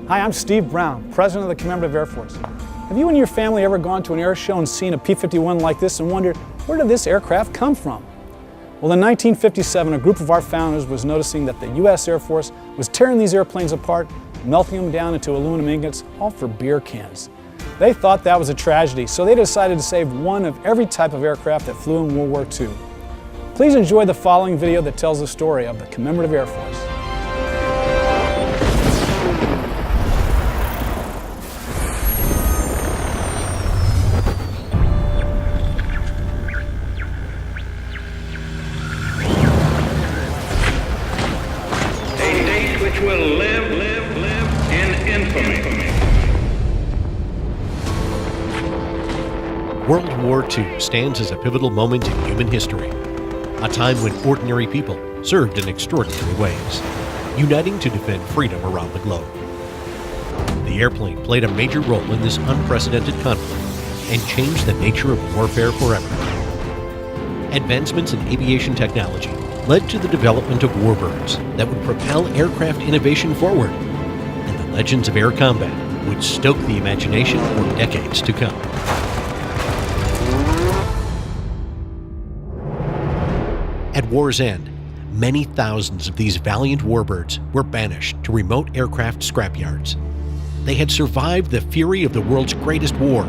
Hi, I'm Steve Brown, President of the Commemorative Air Force. Have you and your family ever gone to an air show and seen a P-51 like this and wondered, where did this aircraft come from? Well, in 1957, a group of our founders was noticing that the U.S. Air Force was tearing these airplanes apart, melting them down into aluminum ingots, all for beer cans. They thought that was a tragedy, so they decided to save one of every type of aircraft that flew in World War II. Please enjoy the following video that tells the story of the Commemorative Air Force. Which will live in infamy. World War II stands as a pivotal moment in human history, a time when ordinary people served in extraordinary ways, uniting to defend freedom around the globe. The airplane played a major role in this unprecedented conflict and changed the nature of warfare forever. Advancements in aviation technology led to the development of warbirds that would propel aircraft innovation forward, and the legends of air combat would stoke the imagination for decades to come. At war's end, many thousands of these valiant warbirds were banished to remote aircraft scrapyards. They had survived the fury of the world's greatest war,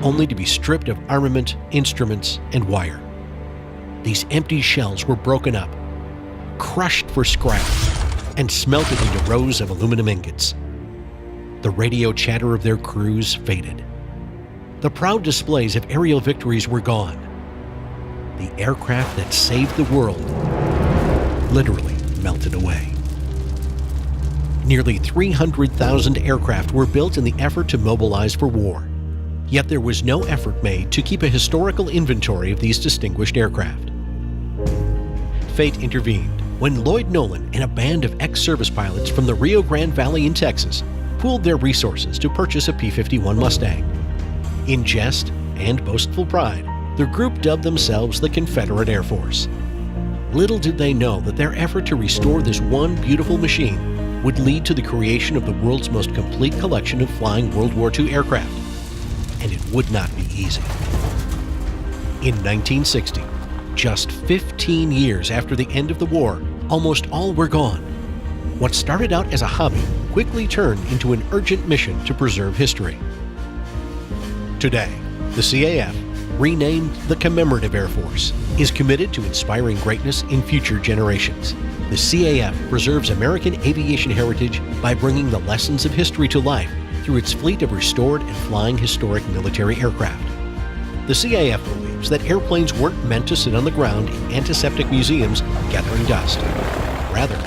only to be stripped of armament, instruments, and wire. These empty shells were broken up, crushed for scrap, and smelted into rows of aluminum ingots. The radio chatter of their crews faded. The proud displays of aerial victories were gone. The aircraft that saved the world literally melted away. Nearly 300,000 aircraft were built in the effort to mobilize for war. Yet there was no effort made to keep a historical inventory of these distinguished aircraft. Fate intervened when Lloyd Nolan and a band of ex-service pilots from the Rio Grande Valley in Texas pooled their resources to purchase a P-51 Mustang. In jest and boastful pride, the group dubbed themselves the Confederate Air Force. Little did they know that their effort to restore this one beautiful machine would lead to the creation of the world's most complete collection of flying World War II aircraft. And it would not be easy. In 1960, just 15 years after the end of the war, almost all were gone. What started out as a hobby quickly turned into an urgent mission to preserve history. Today, the CAF, renamed the Commemorative Air Force, is committed to inspiring greatness in future generations. The CAF preserves American aviation heritage by bringing the lessons of history to life through its fleet of restored and flying historic military aircraft. The CAF believes that airplanes weren't meant to sit on the ground in antiseptic museums gathering dust. Rather,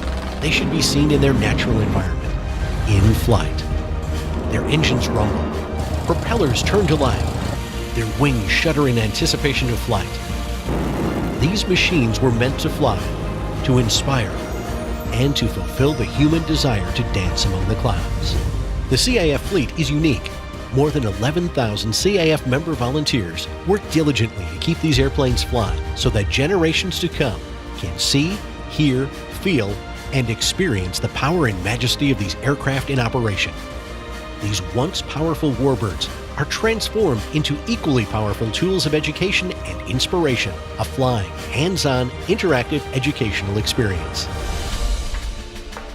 they should be seen in their natural environment, in flight. Their engines rumble, propellers turn to life, their wings shudder in anticipation of flight. These machines were meant to fly, to inspire, and to fulfill the human desire to dance among the clouds. The CAF fleet is unique. More than 11,000 CAF member volunteers work diligently to keep these airplanes flying so that generations to come can see, hear, feel, and experience the power and majesty of these aircraft in operation. These once powerful warbirds are transformed into equally powerful tools of education and inspiration, a flying, hands-on, interactive educational experience.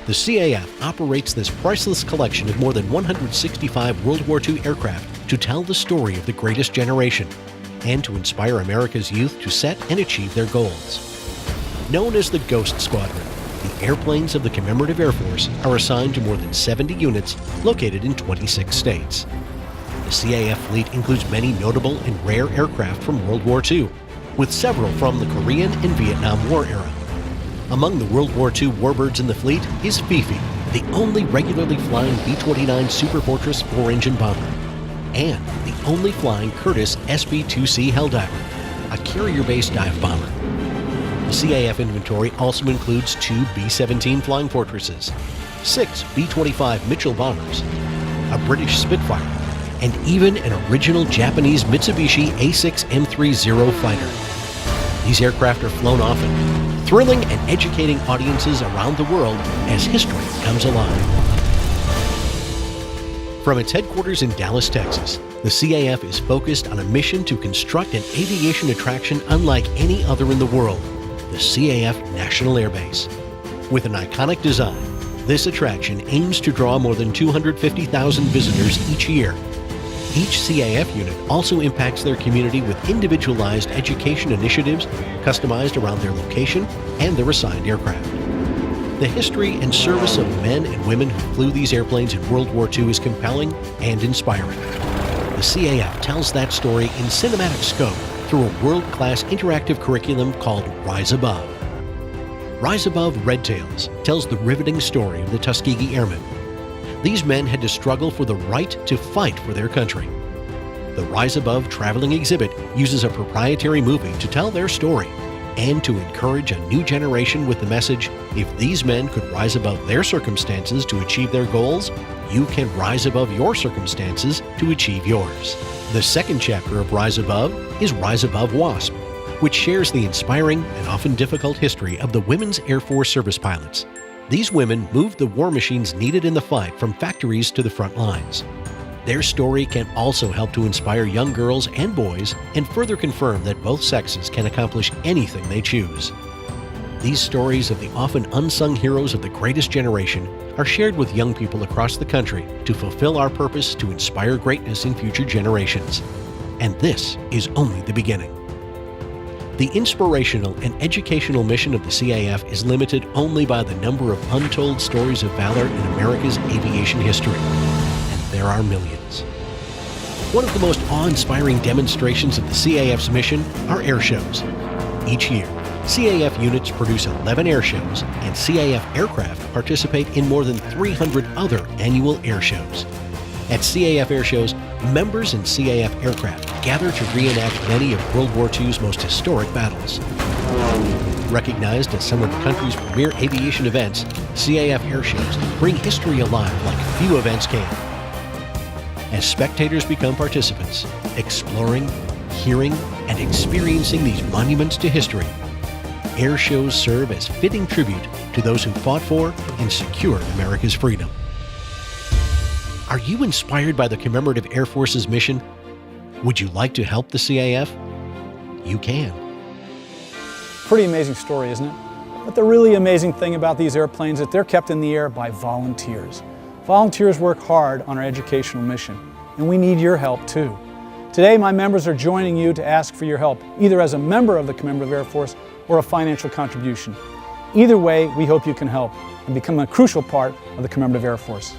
The CAF operates this priceless collection of more than 165 World War II aircraft to tell the story of the greatest generation and to inspire America's youth to set and achieve their goals. Known as the Ghost Squadron, the airplanes of the Commemorative Air Force are assigned to more than 70 units located in 26 states. The CAF fleet includes many notable and rare aircraft from World War II, with several from the Korean and Vietnam War era. Among the World War II warbirds in the fleet is Fifi, the only regularly flying B-29 Super Fortress 4-engine bomber, and the only flying Curtiss SB-2C Helldiver, a carrier-based dive bomber. The CAF inventory also includes 2 B-17 Flying Fortresses, 6 B-25 Mitchell bombers, a British Spitfire, and even an original Japanese Mitsubishi A6 M30 fighter. These aircraft are flown often, thrilling and educating audiences around the world as history comes alive. From its headquarters in Dallas, Texas, the CAF is focused on a mission to construct an aviation attraction unlike any other in the world, the CAF National Air Base. With an iconic design, this attraction aims to draw more than 250,000 visitors each year. Each CAF unit also impacts their community with individualized education initiatives customized around their location and their assigned aircraft. The history and service of men and women who flew these airplanes in World War II is compelling and inspiring. The CAF tells that story in cinematic scope through a world-class interactive curriculum called Rise Above. Rise Above Red Tails tells the riveting story of the Tuskegee Airmen. These men had to struggle for the right to fight for their country. The Rise Above traveling exhibit uses a proprietary movie to tell their story and to encourage a new generation with the message, if these men could rise above their circumstances to achieve their goals, you can rise above your circumstances to achieve yours. The second chapter of Rise Above is Rise Above WASP, which shares the inspiring and often difficult history of the Women's Air Force service pilots. These women moved the war machines needed in the fight from factories to the front lines. Their story can also help to inspire young girls and boys and further confirm that both sexes can accomplish anything they choose. These stories of the often unsung heroes of the greatest generation are shared with young people across the country to fulfill our purpose to inspire greatness in future generations. And this is only the beginning. The inspirational and educational mission of the CAF is limited only by the number of untold stories of valor in America's aviation history. And there are millions. One of the most awe-inspiring demonstrations of the CAF's mission are air shows. Each year, CAF units produce 11 air shows, and CAF aircraft participate in more than 300 other annual air shows. At CAF air shows, members in CAF aircraft gather to reenact many of World War II's most historic battles. Recognized as some of the country's premier aviation events, CAF air shows bring history alive like few events can. As spectators become participants, exploring, hearing, and experiencing these monuments to history, air shows serve as fitting tribute to those who fought for and secured America's freedom. Are you inspired by the Commemorative Air Force's mission? Would you like to help the CAF? You can. Pretty amazing story, isn't it? But the really amazing thing about these airplanes is that they're kept in the air by volunteers. Volunteers work hard on our educational mission, and we need your help too. Today, my members are joining you to ask for your help, either as a member of the Commemorative Air Force or a financial contribution. Either way, we hope you can help and become a crucial part of the Commemorative Air Force.